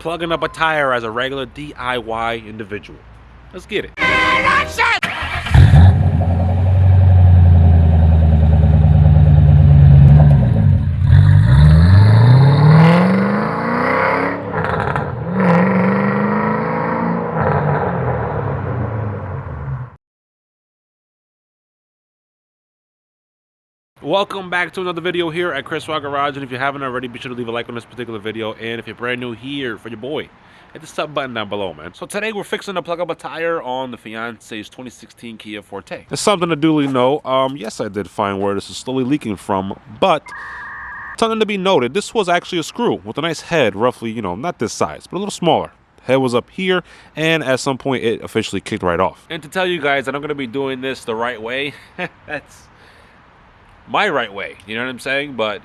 plugging up a tire as a regular DIY individual. Let's get it. Welcome back to another video here at Chris Rod Garage, and if you haven't already, be sure to leave a like on this particular video, and if you're brand new here for your boy, hit the sub button down below, man. So today we're fixing to plug up a tire on the fiance's 2016 Kia Forte. It's something to duly know. Yes, I did find where this is slowly leaking from, but something to be noted, this was actually a screw with a nice head, roughly, you know, not this size, but a little smaller. Head was up here, and at some point it officially kicked right off. And to tell you guys that I'm going to be doing this the right way, that's my right way, you know what I'm saying? But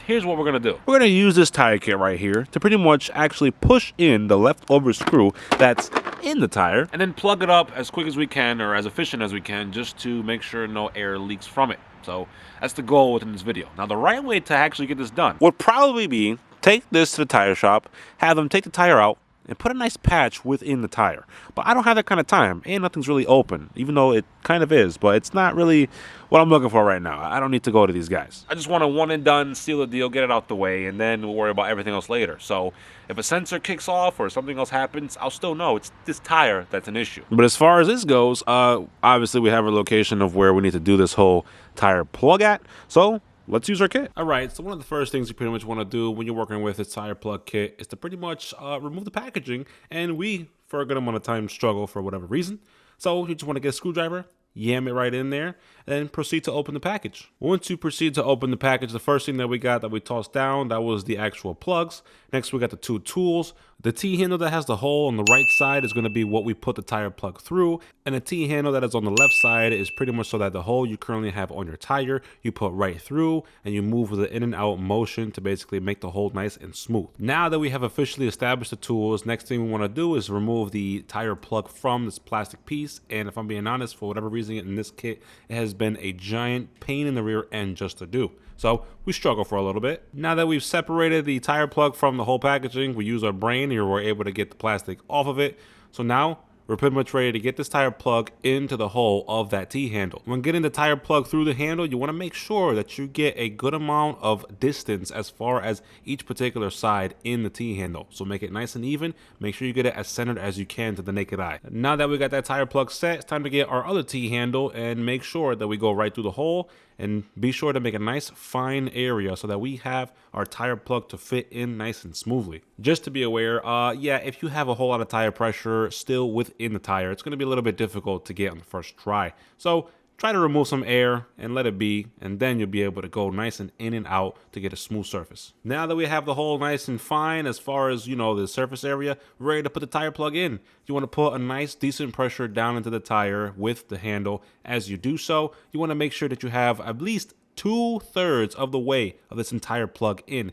here's what we're gonna do. We're gonna use this tire kit right here to pretty much actually push in the leftover screw that's in the tire, and then plug it up as quick as we can, or as efficient as we can, just to make sure no air leaks from it. So that's the goal within this video. Now the right way to actually get this done would probably be take this to the tire shop, have them take the tire out, and put a nice patch within the tire. But I don't have that kind of time, and nothing's really open, even though it kind of is, but it's not really what I'm looking for right now. I don't need to go to these guys. I just want a one and done, seal the deal, get it out the way, and then we'll worry about everything else later. So if a sensor kicks off or something else happens, I'll still know it's this tire that's an issue. But as far as this goes, obviously we have a location of where we need to do this whole tire plug at, so let's use our kit. All right, so one of the first things you pretty much want to do when you're working with this tire plug kit is to pretty much remove the packaging, and we, for a good amount of time, struggle for whatever reason. So you just want to get a screwdriver, yam it right in there, and proceed to open the package. Once you proceed to open the package, the first thing that we got that we tossed down, that was the actual plugs. Next, we got the two tools. The T-handle that has the hole on the right side is going to be what we put the tire plug through, and the T-handle that is on the left side is pretty much so that the hole you currently have on your tire, you put right through, and you move with the in and out motion to basically make the hole nice and smooth. Now that we have officially established the tools, next thing we want to do is remove the tire plug from this plastic piece, and if I'm being honest, for whatever reason in this kit, it has been a giant pain in the rear end just to do. So we struggle for a little bit. Now that we've separated the tire plug from the whole packaging, we use our brain and we're able to get the plastic off of it. So now we're pretty much ready to get this tire plug into the hole of that T-handle. When getting the tire plug through the handle, you want to make sure that you get a good amount of distance as far as each particular side in the T-handle. So make it nice and even. Make sure you get it as centered as you can to the naked eye. Now that we got that tire plug set, it's time to get our other T-handle and make sure that we go right through the hole, and be sure to make a nice fine area so that we have our tire plug to fit in nice and smoothly. Just to be aware, yeah, if you have a whole lot of tire pressure still within the tire, it's going to be a little bit difficult to get on the first try. So try to remove some air and let it be, and then you'll be able to go nice and in and out to get a smooth surface. Now that we have the hole nice and fine as far as, you know, the surface area, we're ready to put the tire plug in. You want to put a nice decent pressure down into the tire with the handle. As you do so, you want to make sure that you have at least 2/3 of the way of this entire plug in.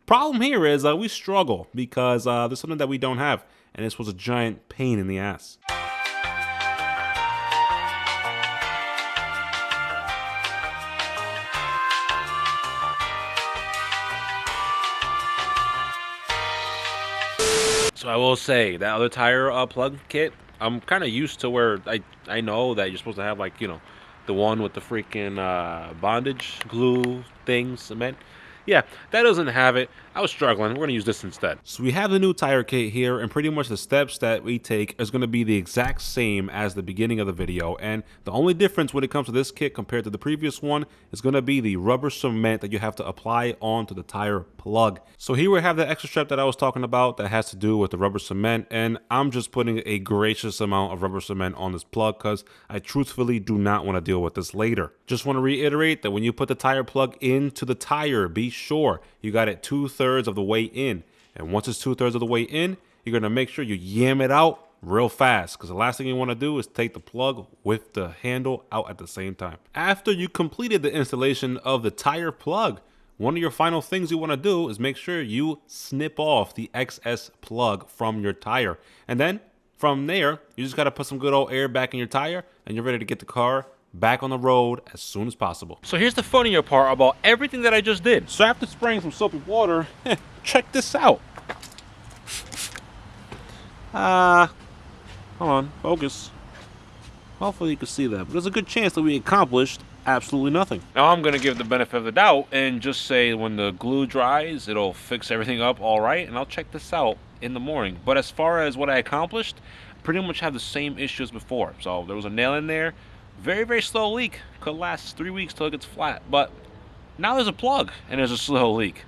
Problem here is we struggle because there's something that we don't have, and this was a giant pain in the ass. So I will say that other tire plug kit, I'm kind of used to where I know that you're supposed to have, like, you know, the one with the freaking bondage glue thing, cement. Yeah, that doesn't have it. I was struggling. We're going to use this instead. So we have the new tire kit here, and pretty much the steps that we take is going to be the exact same as the beginning of the video. And the only difference when it comes to this kit compared to the previous one is going to be the rubber cement that you have to apply onto the tire plug. So here we have the extra strap that I was talking about that has to do with the rubber cement, and I'm just putting a gracious amount of rubber cement on this plug because I truthfully do not want to deal with this later. Just want to reiterate that when you put the tire plug into the tire, be sure you got it 2/3 of the way in, and once it's 2/3 of the way in, you're going to make sure you yam it out real fast, because the last thing you want to do is take the plug with the handle out at the same time. After you completed the installation of the tire plug, one of your final things you want to do is make sure you snip off the excess plug from your tire, and then from there you just got to put some good old air back in your tire, and you're ready to get the car back on the road as soon as possible. So here's the funnier part about everything that I just did. So after spraying some soapy water, check this out. Hold on, focus. Hopefully you can see that. But there's a good chance that we accomplished absolutely nothing. Now I'm gonna give the benefit of the doubt and just say when the glue dries, it'll fix everything up all right, and I'll check this out in the morning. But as far as what I accomplished, pretty much have the same issue as before. So there was a nail in there, very, very slow leak. Could last 3 weeks till it gets flat. But now there's a plug and there's a slow leak.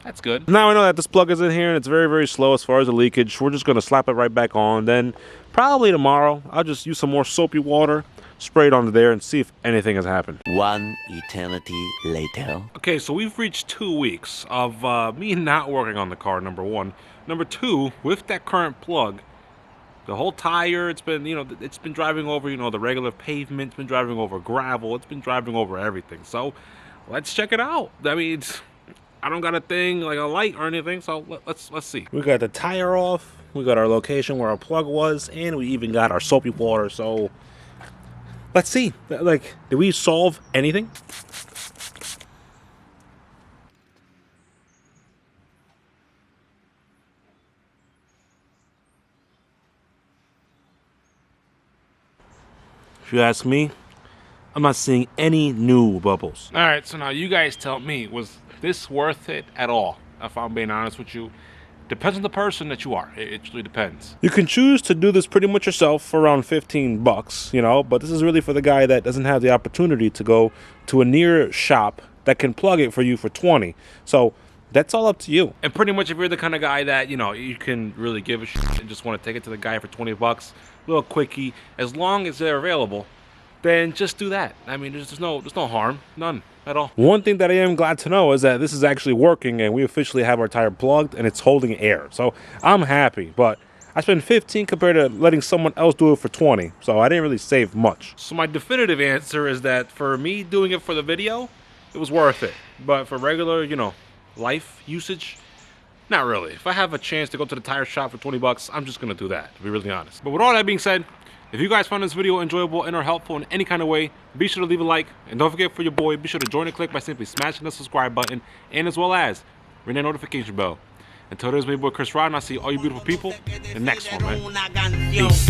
That's good. Now I know that this plug is in here and it's very, very slow as far as the leakage. We're just gonna slap it right back on. Then probably tomorrow, I'll just use some more soapy water, spray it onto there, and see if anything has happened. 1 eternity later. Okay, so we've reached 2 weeks of me not working on the car, number one. Number two, with that current plug, the whole tire, it's been, it's been driving over, the regular pavement, it's been driving over gravel, it's been driving over everything. So let's check it out. I mean, I don't got a thing like a light or anything, so let's see. We got the tire off, we got our location where our plug was, and we even got our soapy water. So let's see. Like, did we solve anything? If you ask me, I'm not seeing any new bubbles. All right, so now you guys tell me, was this worth it at all? If I'm being honest with you, depends on the person that you are. It really depends. You can choose to do this pretty much yourself for around 15 bucks, but this is really for the guy that doesn't have the opportunity to go to a near shop that can plug it for you for 20. So that's all up to you. And pretty much if you're the kind of guy that, you can really give a shit and just want to take it to the guy for 20 bucks, a little quickie, as long as they're available, then just do that. I mean, there's no harm, none at all. One thing that I am glad to know is that this is actually working and we officially have our tire plugged and it's holding air. So I'm happy, but I spent 15 compared to letting someone else do it for 20. So I didn't really save much. So my definitive answer is that for me doing it for the video, it was worth it. But for regular, life usage, not really. If I have a chance to go to the tire shop for 20 bucks, I'm just gonna do that, to be really honest. But with all that being said, if you guys found this video enjoyable and or helpful in any kind of way, be sure to leave a like. And don't forget, for your boy, be sure to join the click by simply smashing the subscribe button, and as well as ring that notification bell. Until there's my boy Chris Rod, and I'll see all you beautiful people in the next one, man. Peace.